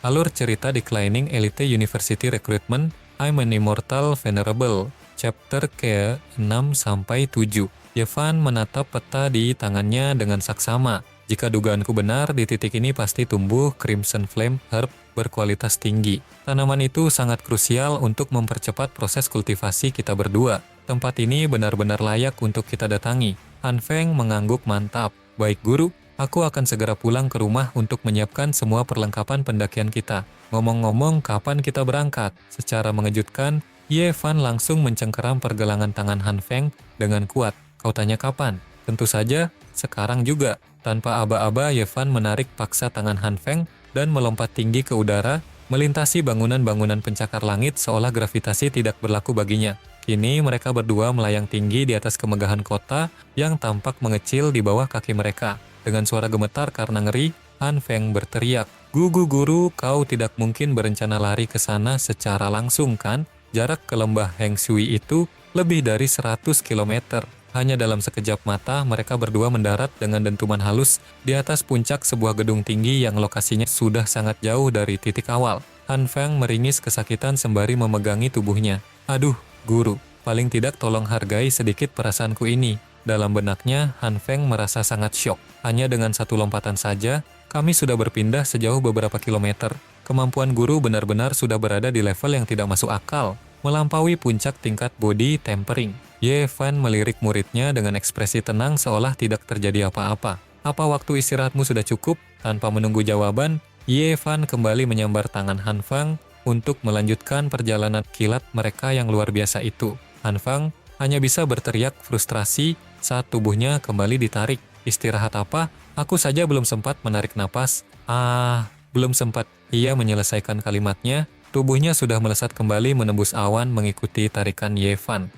Alur cerita Declining Elite University Recruitment, I'm an Immortal Venerable, chapter ke-6-7. Yevan menatap peta di tangannya dengan saksama. Jika dugaanku benar, di titik ini pasti tumbuh Crimson Flame Herb berkualitas tinggi. Tanaman itu sangat krusial untuk mempercepat proses kultivasi kita berdua. Tempat ini benar-benar layak untuk kita datangi. Han Feng mengangguk mantap. Baik guru, aku akan segera pulang ke rumah untuk menyiapkan semua perlengkapan pendakian kita. Ngomong-ngomong, kapan kita berangkat? Secara mengejutkan, Ye Fan langsung mencengkeram pergelangan tangan Han Feng dengan kuat. Kau tanya kapan? Tentu saja, sekarang juga. Tanpa aba-aba, Ye Fan menarik paksa tangan Han Feng dan melompat tinggi ke udara, melintasi bangunan-bangunan pencakar langit seolah gravitasi tidak berlaku baginya. Kini mereka berdua melayang tinggi di atas kemegahan kota yang tampak mengecil di bawah kaki mereka. Dengan suara gemetar karena ngeri, Han Feng berteriak, "Gugu guru, kau tidak mungkin berencana lari ke sana secara langsung kan? Jarak ke lembah Heng Shui itu lebih dari 100 km. Hanya dalam sekejap mata, mereka berdua mendarat dengan dentuman halus di atas puncak sebuah gedung tinggi yang lokasinya sudah sangat jauh dari titik awal. Han Feng meringis kesakitan sembari memegangi tubuhnya. Aduh, guru, paling tidak tolong hargai sedikit perasaanku ini. Dalam benaknya, Han Feng merasa sangat syok. Hanya dengan satu lompatan saja, kami sudah berpindah sejauh beberapa kilometer. Kemampuan guru benar-benar sudah berada di level yang tidak masuk akal, melampaui puncak tingkat body tempering. Ye Fan melirik muridnya dengan ekspresi tenang seolah tidak terjadi apa-apa. Apa waktu istirahatmu sudah cukup? Tanpa menunggu jawaban, Ye Fan kembali menyambar tangan Han Feng untuk melanjutkan perjalanan kilat mereka yang luar biasa itu. Han Feng hanya bisa berteriak frustrasi saat tubuhnya kembali ditarik. Istirahat apa? Aku saja belum sempat menarik napas. Belum sempat. Ia menyelesaikan kalimatnya. Tubuhnya sudah melesat kembali menembus awan mengikuti tarikan Ye Fan.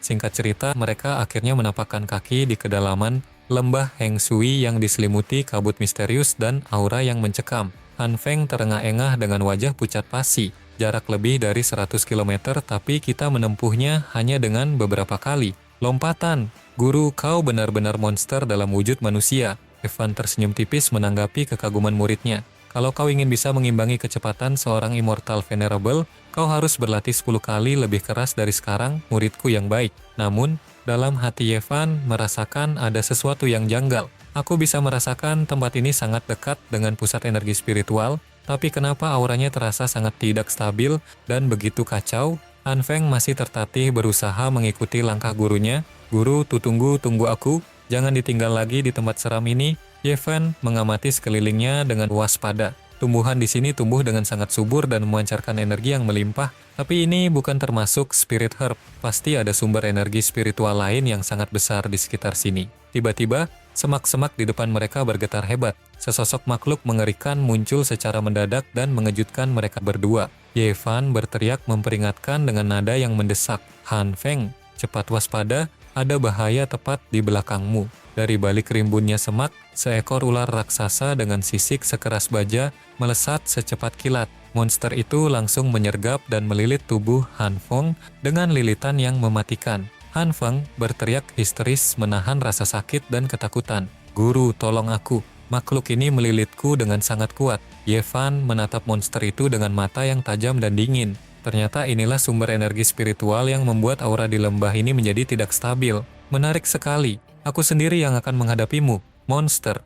Singkat cerita, mereka akhirnya menapakkan kaki di kedalaman lembah Heng Shui yang diselimuti kabut misterius dan aura yang mencekam. Han Feng terengah-engah dengan wajah pucat pasi. Jarak lebih dari 100 km, tapi kita menempuhnya hanya dengan beberapa kali. Lompatan, guru, kau benar-benar monster dalam wujud manusia. Evan tersenyum tipis menanggapi kekaguman muridnya. Kalau kau ingin bisa mengimbangi kecepatan seorang Immortal Venerable, kau harus berlatih 10 kali lebih keras dari sekarang, muridku yang baik. Namun, dalam hati Yevan merasakan ada sesuatu yang janggal. Aku bisa merasakan tempat ini sangat dekat dengan pusat energi spiritual, tapi kenapa auranya terasa sangat tidak stabil dan begitu kacau? Han Feng masih tertatih berusaha mengikuti langkah gurunya. Guru, tunggu aku, jangan ditinggal lagi di tempat seram ini. Yevan mengamati sekelilingnya dengan waspada. Tumbuhan di sini tumbuh dengan sangat subur dan memancarkan energi yang melimpah, tapi ini bukan termasuk spirit herb. Pasti ada sumber energi spiritual lain yang sangat besar di sekitar sini. Tiba-tiba, semak-semak di depan mereka bergetar hebat. Sesosok makhluk mengerikan muncul secara mendadak dan mengejutkan mereka berdua. Yevan berteriak memperingatkan dengan nada yang mendesak. Han Feng, cepat waspada, ada bahaya tepat di belakangmu. Dari balik rimbunnya semak, seekor ular raksasa dengan sisik sekeras baja melesat secepat kilat. Monster itu langsung menyergap dan melilit tubuh Han Feng dengan lilitan yang mematikan. Han Feng berteriak histeris menahan rasa sakit dan ketakutan. Guru, tolong aku. Makhluk ini melilitku dengan sangat kuat. Yevan menatap monster itu dengan mata yang tajam dan dingin. Ternyata inilah sumber energi spiritual yang membuat aura di lembah ini menjadi tidak stabil. Menarik sekali. Aku sendiri yang akan menghadapimu, monster.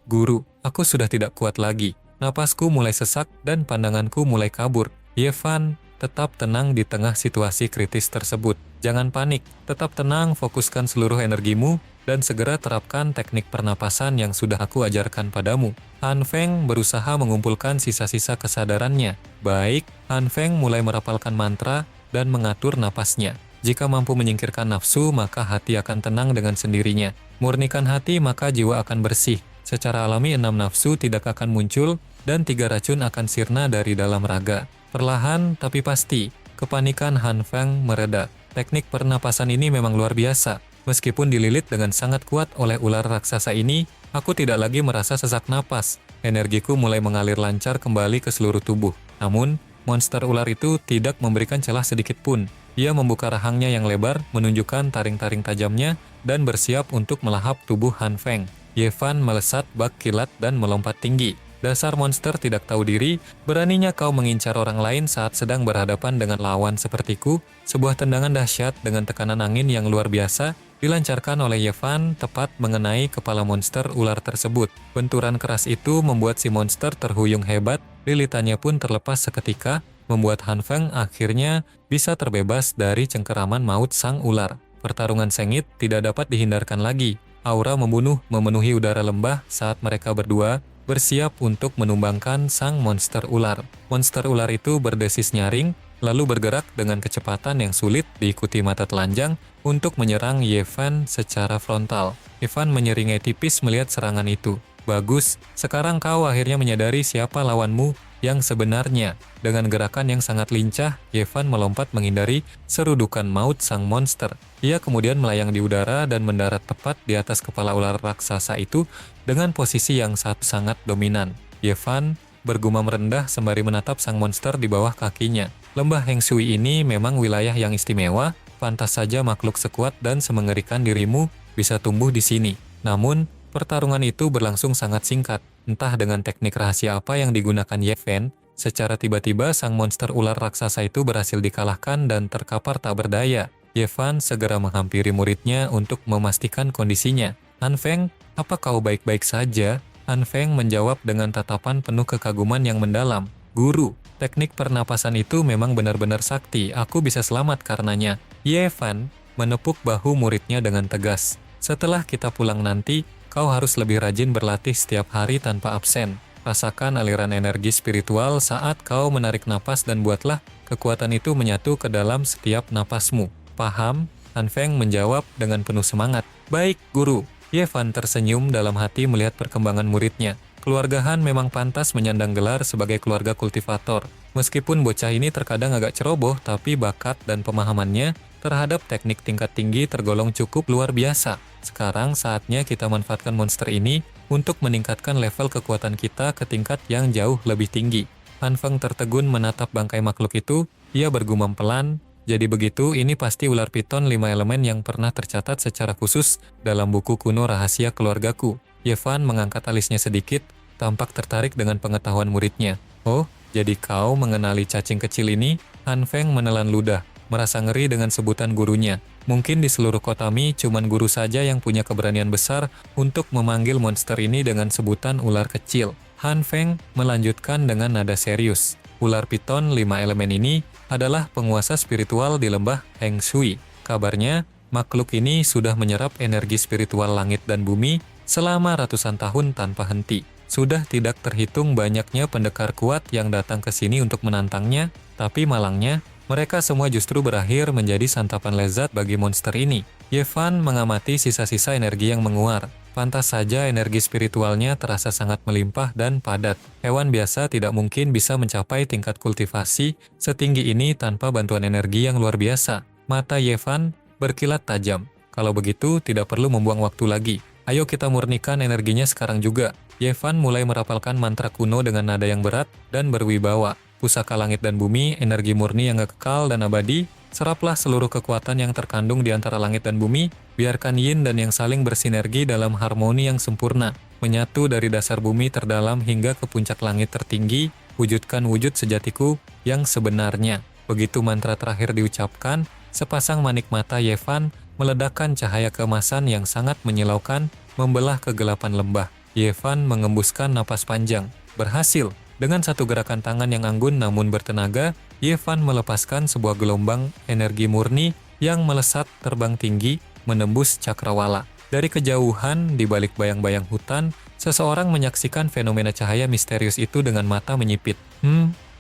Guru, aku sudah tidak kuat lagi. Napasku mulai sesak dan pandanganku mulai kabur. Yevan, tetap tenang di tengah situasi kritis tersebut. Jangan panik, tetap tenang, fokuskan seluruh energimu, dan segera terapkan teknik pernapasan yang sudah aku ajarkan padamu. Han Feng berusaha mengumpulkan sisa-sisa kesadarannya. Baik, Han Feng mulai merapalkan mantra dan mengatur napasnya. Jika mampu menyingkirkan nafsu, maka hati akan tenang dengan sendirinya. Murnikan hati, maka jiwa akan bersih. Secara alami 6 nafsu tidak akan muncul, dan 3 racun akan sirna dari dalam raga. Perlahan tapi pasti, kepanikan Han Feng mereda. Teknik pernapasan ini memang luar biasa. Meskipun dililit dengan sangat kuat oleh ular raksasa ini, aku tidak lagi merasa sesak napas. Energiku mulai mengalir lancar kembali ke seluruh tubuh. Namun, monster ular itu tidak memberikan celah sedikit pun. Ia membuka rahangnya yang lebar, menunjukkan taring-taring tajamnya, dan bersiap untuk melahap tubuh Han Feng. Yevan melesat bak kilat dan melompat tinggi. Dasar monster tidak tahu diri, beraninya kau mengincar orang lain saat sedang berhadapan dengan lawan sepertiku. Sebuah tendangan dahsyat dengan tekanan angin yang luar biasa dilancarkan oleh Yevan tepat mengenai kepala monster ular tersebut. Benturan keras itu membuat si monster terhuyung hebat, lilitannya pun terlepas seketika, membuat Han Feng akhirnya bisa terbebas dari cengkeraman maut sang ular. Pertarungan sengit tidak dapat dihindarkan lagi. Aura membunuh memenuhi udara lembah saat mereka berdua bersiap untuk menumbangkan sang monster ular. Monster ular itu berdesis nyaring, lalu bergerak dengan kecepatan yang sulit diikuti mata telanjang untuk menyerang Yevan secara frontal. Yevan menyeringai tipis melihat serangan itu. Bagus, sekarang kau akhirnya menyadari siapa lawanmu yang sebenarnya. Dengan gerakan yang sangat lincah, Yevan melompat menghindari serudukan maut sang monster. Ia kemudian melayang di udara dan mendarat tepat di atas kepala ular raksasa itu dengan posisi yang sangat dominan. Yevan bergumam rendah sembari menatap sang monster di bawah kakinya. Lembah Heng Shui ini memang wilayah yang istimewa, pantas saja makhluk sekuat dan semengerikan dirimu bisa tumbuh di sini. Namun, pertarungan itu berlangsung sangat singkat. Entah dengan teknik rahasia apa yang digunakan Yevan, secara tiba-tiba sang monster ular raksasa itu berhasil dikalahkan dan terkapar tak berdaya. Yevan segera menghampiri muridnya untuk memastikan kondisinya. Han Feng, apa kau baik-baik saja? Han Feng menjawab dengan tatapan penuh kekaguman yang mendalam. Guru, teknik pernapasan itu memang benar-benar sakti, aku bisa selamat karenanya. Yevan menepuk bahu muridnya dengan tegas. Setelah kita pulang nanti, kau harus lebih rajin berlatih setiap hari tanpa absen. Rasakan aliran energi spiritual saat kau menarik napas dan buatlah kekuatan itu menyatu ke dalam setiap napasmu. Paham? Han Feng menjawab dengan penuh semangat. Baik, guru. Yevan tersenyum dalam hati melihat perkembangan muridnya. Keluarga Han memang pantas menyandang gelar sebagai keluarga kultivator. Meskipun bocah ini terkadang agak ceroboh, tapi bakat dan pemahamannya terhadap teknik tingkat tinggi tergolong cukup luar biasa. Sekarang saatnya kita manfaatkan monster ini untuk meningkatkan level kekuatan kita ke tingkat yang jauh lebih tinggi. Han Feng tertegun menatap bangkai makhluk itu, ia bergumam pelan. Jadi begitu, ini pasti ular piton 5 elemen yang pernah tercatat secara khusus dalam buku kuno rahasia keluargaku. Yevan mengangkat alisnya sedikit, tampak tertarik dengan pengetahuan muridnya. Oh, jadi kau mengenali cacing kecil ini? Han Feng menelan ludah, merasa ngeri dengan sebutan gurunya. Mungkin di seluruh kota Mi, cuman guru saja yang punya keberanian besar untuk memanggil monster ini dengan sebutan ular kecil. Han Feng melanjutkan dengan nada serius. Ular piton 5 elemen ini adalah penguasa spiritual di lembah Heng Shui. Kabarnya, makhluk ini sudah menyerap energi spiritual langit dan bumi selama ratusan tahun tanpa henti. Sudah tidak terhitung banyaknya pendekar kuat yang datang ke sini untuk menantangnya, tapi malangnya, mereka semua justru berakhir menjadi santapan lezat bagi monster ini. Yevan mengamati sisa-sisa energi yang menguar. Pantas saja energi spiritualnya terasa sangat melimpah dan padat. Hewan biasa tidak mungkin bisa mencapai tingkat kultivasi setinggi ini tanpa bantuan energi yang luar biasa. Mata Yevan berkilat tajam. Kalau begitu, tidak perlu membuang waktu lagi. Ayo kita murnikan energinya sekarang juga. Yevan mulai merapalkan mantra kuno dengan nada yang berat dan berwibawa. Pusaka langit dan bumi, energi murni yang kekal dan abadi, seraplah seluruh kekuatan yang terkandung di antara langit dan bumi, biarkan yin dan yang saling bersinergi dalam harmoni yang sempurna, menyatu dari dasar bumi terdalam hingga ke puncak langit tertinggi, wujudkan wujud sejatiku yang sebenarnya. Begitu mantra terakhir diucapkan, sepasang manik mata Yevan meledakkan cahaya keemasan yang sangat menyilaukan, membelah kegelapan lembah. Yevan mengembuskan napas panjang. Berhasil! Dengan satu gerakan tangan yang anggun namun bertenaga, Yevan melepaskan sebuah gelombang energi murni yang melesat terbang tinggi menembus cakrawala. Dari kejauhan, di balik bayang-bayang hutan, seseorang menyaksikan fenomena cahaya misterius itu dengan mata menyipit.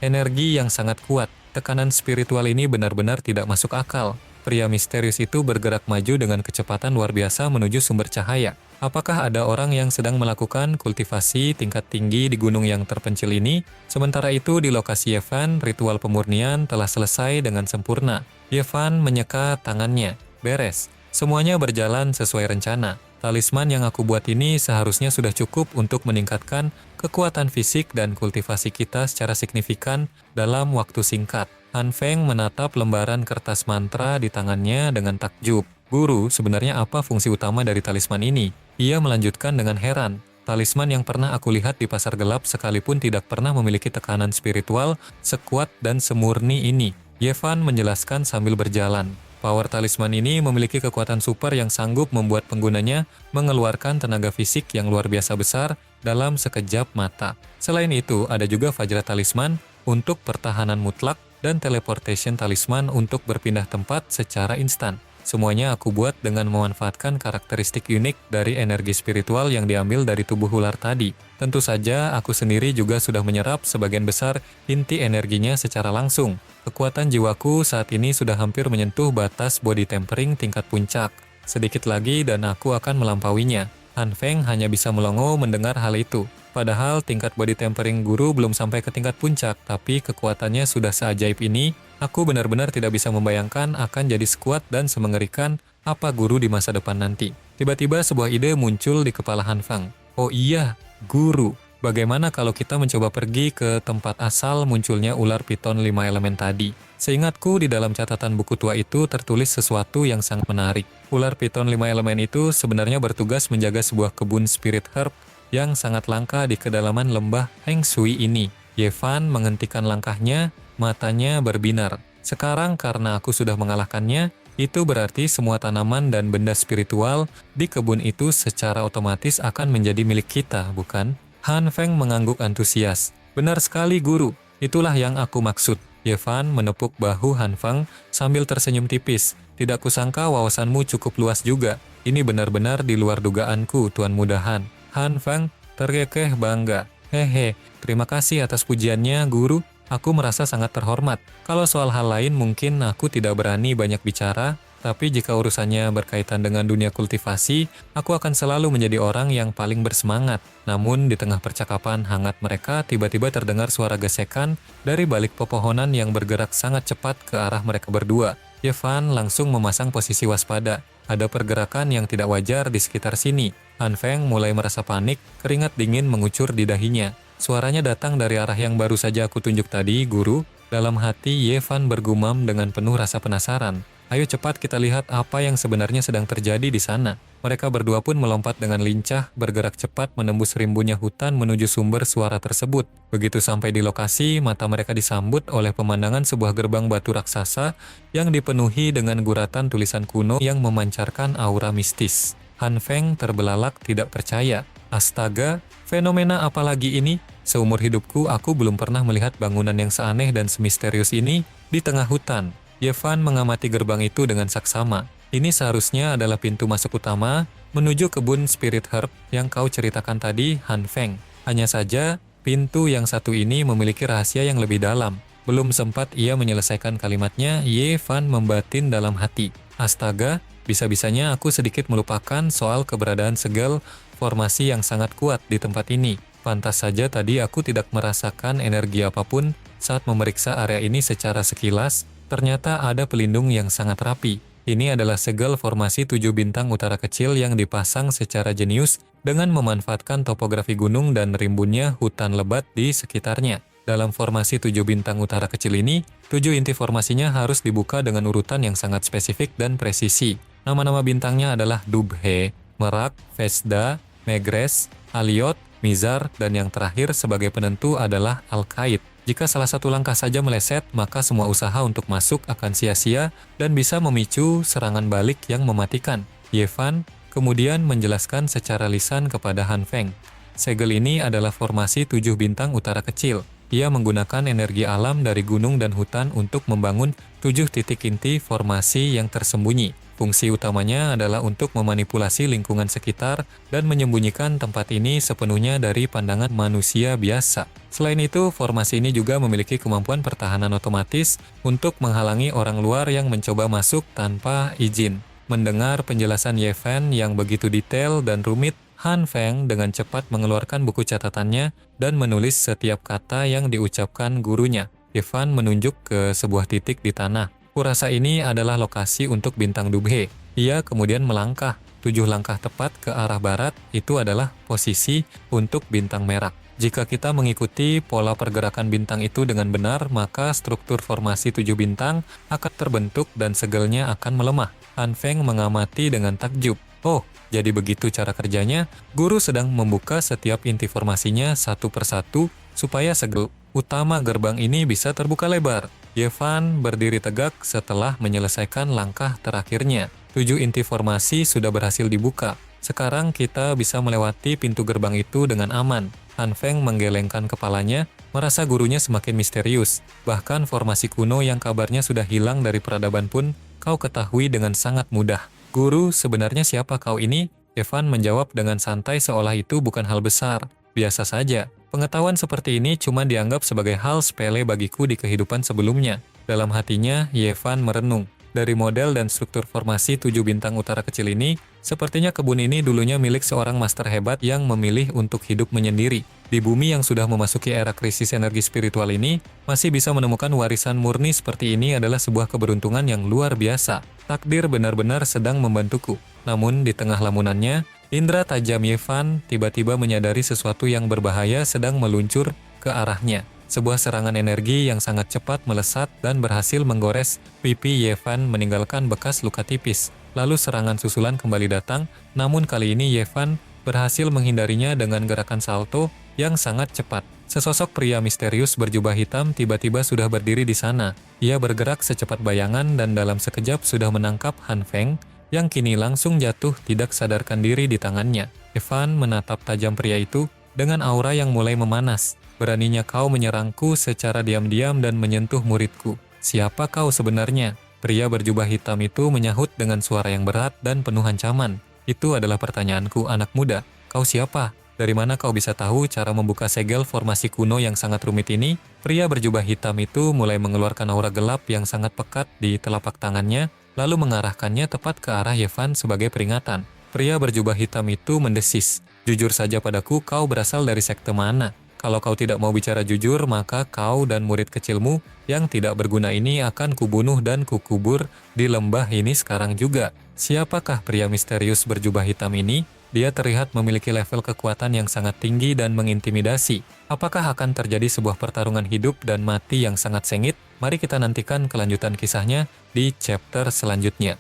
Energi yang sangat kuat. Tekanan spiritual ini benar-benar tidak masuk akal. Pria misterius itu bergerak maju dengan kecepatan luar biasa menuju sumber cahaya. Apakah ada orang yang sedang melakukan kultivasi tingkat tinggi di gunung yang terpencil ini? Sementara itu di lokasi Yevan, ritual pemurnian telah selesai dengan sempurna. Yevan menyeka tangannya. Beres. Semuanya berjalan sesuai rencana. Talisman yang aku buat ini seharusnya sudah cukup untuk meningkatkan kekuatan fisik dan kultivasi kita secara signifikan dalam waktu singkat. Han Feng menatap lembaran kertas mantra di tangannya dengan takjub. Guru, sebenarnya apa fungsi utama dari talisman ini? Ia melanjutkan dengan heran. Talisman yang pernah aku lihat di pasar gelap sekalipun tidak pernah memiliki tekanan spiritual sekuat dan semurni ini. Yevan menjelaskan sambil berjalan. Power talisman ini memiliki kekuatan super yang sanggup membuat penggunanya mengeluarkan tenaga fisik yang luar biasa besar dalam sekejap mata. Selain itu, ada juga Vajra talisman untuk pertahanan mutlak dan teleportation talisman untuk berpindah tempat secara instan. Semuanya aku buat dengan memanfaatkan karakteristik unik dari energi spiritual yang diambil dari tubuh ular tadi. Tentu saja, aku sendiri juga sudah menyerap sebagian besar inti energinya secara langsung. Kekuatan jiwaku saat ini sudah hampir menyentuh batas body tempering tingkat puncak. Sedikit lagi dan aku akan melampauinya. Han Feng hanya bisa melongo mendengar hal itu. Padahal tingkat body tempering guru belum sampai ke tingkat puncak, tapi kekuatannya sudah seajaib ini. Aku benar-benar tidak bisa membayangkan akan jadi sekuat dan semengerikan apa guru di masa depan nanti. Tiba-tiba sebuah ide muncul di kepala Han Feng. Oh iya, guru. Bagaimana kalau kita mencoba pergi ke tempat asal munculnya ular piton 5 elemen tadi? Seingatku di dalam catatan buku tua itu tertulis sesuatu yang sangat menarik. Ular piton 5 elemen itu sebenarnya bertugas menjaga sebuah kebun spirit herb yang sangat langka di kedalaman lembah Heng Shui ini. Yevan menghentikan langkahnya, matanya berbinar. Sekarang karena aku sudah mengalahkannya, itu berarti semua tanaman dan benda spiritual di kebun itu secara otomatis akan menjadi milik kita, bukan? Han Feng mengangguk antusias. Benar sekali guru, itulah yang aku maksud. Yevan menepuk bahu Han Feng sambil tersenyum tipis. Tidak kusangka wawasanmu cukup luas juga. Ini benar-benar di luar dugaanku, Tuan Muda Han. Han Feng terkekeh bangga. Hehe, terima kasih atas pujiannya, guru. Aku merasa sangat terhormat. Kalau soal hal lain mungkin aku tidak berani banyak bicara, tapi jika urusannya berkaitan dengan dunia kultivasi, aku akan selalu menjadi orang yang paling bersemangat. Namun di tengah percakapan hangat mereka, tiba-tiba terdengar suara gesekan dari balik pepohonan yang bergerak sangat cepat ke arah mereka berdua. Yevan langsung memasang posisi waspada. Ada pergerakan yang tidak wajar di sekitar sini. Han Feng mulai merasa panik, keringat dingin mengucur di dahinya. Suaranya datang dari arah yang baru saja aku tunjuk tadi, guru. Dalam hati, Yevan bergumam dengan penuh rasa penasaran. Ayo cepat kita lihat apa yang sebenarnya sedang terjadi di sana. Mereka berdua pun melompat dengan lincah, bergerak cepat menembus rimbunnya hutan menuju sumber suara tersebut. Begitu sampai di lokasi, mata mereka disambut oleh pemandangan sebuah gerbang batu raksasa yang dipenuhi dengan guratan tulisan kuno yang memancarkan aura mistis. Han Feng terbelalak tidak percaya. Astaga, fenomena apa lagi ini? Seumur hidupku aku belum pernah melihat bangunan yang seaneh dan semisterius ini di tengah hutan. Yevan mengamati gerbang itu dengan saksama. Ini seharusnya adalah pintu masuk utama menuju kebun spirit herb yang kau ceritakan tadi, Han Feng. Hanya saja, pintu yang satu ini memiliki rahasia yang lebih dalam. Belum sempat ia menyelesaikan kalimatnya, Yevan membatin dalam hati. Astaga, bisa-bisanya aku sedikit melupakan soal keberadaan segel formasi yang sangat kuat di tempat ini. Pantas saja tadi aku tidak merasakan energi apapun saat memeriksa area ini secara sekilas. Ternyata ada pelindung yang sangat rapi. Ini adalah segel formasi 7 bintang utara kecil yang dipasang secara jenius dengan memanfaatkan topografi gunung dan rimbunnya hutan lebat di sekitarnya. Dalam formasi 7 bintang utara kecil ini, 7 inti formasinya harus dibuka dengan urutan yang sangat spesifik dan presisi. Nama-nama bintangnya adalah Dubhe, Merak, Vesda, Megres, Aliot, Mizar, dan yang terakhir sebagai penentu adalah Al-Qaid. Jika salah satu langkah saja meleset, maka semua usaha untuk masuk akan sia-sia dan bisa memicu serangan balik yang mematikan. Yevan kemudian menjelaskan secara lisan kepada Han Feng. Segel ini adalah formasi 7 bintang utara kecil. Ia menggunakan energi alam dari gunung dan hutan untuk membangun 7 titik inti formasi yang tersembunyi. Fungsi utamanya adalah untuk memanipulasi lingkungan sekitar dan menyembunyikan tempat ini sepenuhnya dari pandangan manusia biasa. Selain itu, formasi ini juga memiliki kemampuan pertahanan otomatis untuk menghalangi orang luar yang mencoba masuk tanpa izin. Mendengar penjelasan Yevan yang begitu detail dan rumit, Han Feng dengan cepat mengeluarkan buku catatannya dan menulis setiap kata yang diucapkan gurunya. Yevan menunjuk ke sebuah titik di tanah. Kurasa ini adalah lokasi untuk bintang Dubhe. Ia kemudian melangkah 7 langkah tepat ke arah barat, itu adalah posisi untuk bintang Merak. Jika kita mengikuti pola pergerakan bintang itu dengan benar, maka struktur formasi 7 bintang akan terbentuk dan segelnya akan melemah. Han Feng mengamati dengan takjub. Oh, jadi begitu cara kerjanya. Guru sedang membuka setiap inti formasinya satu persatu supaya segel utama gerbang ini bisa terbuka lebar. Yevan berdiri tegak setelah menyelesaikan langkah terakhirnya. 7 inti formasi sudah berhasil dibuka. Sekarang kita bisa melewati pintu gerbang itu dengan aman. Han Feng menggelengkan kepalanya, merasa gurunya semakin misterius. Bahkan formasi kuno yang kabarnya sudah hilang dari peradaban pun kau ketahui dengan sangat mudah. Guru, sebenarnya siapa kau ini? Yevan menjawab dengan santai seolah itu bukan hal besar. Biasa saja. Pengetahuan seperti ini cuma dianggap sebagai hal sepele bagiku di kehidupan sebelumnya. Dalam hatinya, Yevan merenung. Dari model dan struktur formasi 7 bintang utara kecil ini, sepertinya kebun ini dulunya milik seorang master hebat yang memilih untuk hidup menyendiri. Di bumi yang sudah memasuki era krisis energi spiritual ini, masih bisa menemukan warisan murni seperti ini adalah sebuah keberuntungan yang luar biasa. Takdir benar-benar sedang membantuku. Namun di tengah lamunannya, indera tajam Yevan tiba-tiba menyadari sesuatu yang berbahaya sedang meluncur ke arahnya. Sebuah serangan energi yang sangat cepat melesat dan berhasil menggores pipi Yevan meninggalkan bekas luka tipis. Lalu serangan susulan kembali datang, namun kali ini Yevan berhasil menghindarinya dengan gerakan salto yang sangat cepat. Sesosok pria misterius berjubah hitam tiba-tiba sudah berdiri di sana. Ia bergerak secepat bayangan dan dalam sekejap sudah menangkap Han Feng yang kini langsung jatuh tidak sadarkan diri di tangannya. Yevan menatap tajam pria itu dengan aura yang mulai memanas. Beraninya kau menyerangku secara diam-diam dan menyentuh muridku. Siapa kau sebenarnya? Pria berjubah hitam itu menyahut dengan suara yang berat dan penuh ancaman. Itu adalah pertanyaanku, anak muda. Kau siapa? Dari mana kau bisa tahu cara membuka segel formasi kuno yang sangat rumit ini? Pria berjubah hitam itu mulai mengeluarkan aura gelap yang sangat pekat di telapak tangannya, lalu mengarahkannya tepat ke arah Yevan sebagai peringatan. Pria berjubah hitam itu mendesis. Jujur saja padaku, kau berasal dari sekte mana? Kalau kau tidak mau bicara jujur, maka kau dan murid kecilmu yang tidak berguna ini akan kubunuh dan kukubur di lembah ini sekarang juga. Siapakah pria misterius berjubah hitam ini? Dia terlihat memiliki level kekuatan yang sangat tinggi dan mengintimidasi. Apakah akan terjadi sebuah pertarungan hidup dan mati yang sangat sengit? Mari kita nantikan kelanjutan kisahnya di chapter selanjutnya.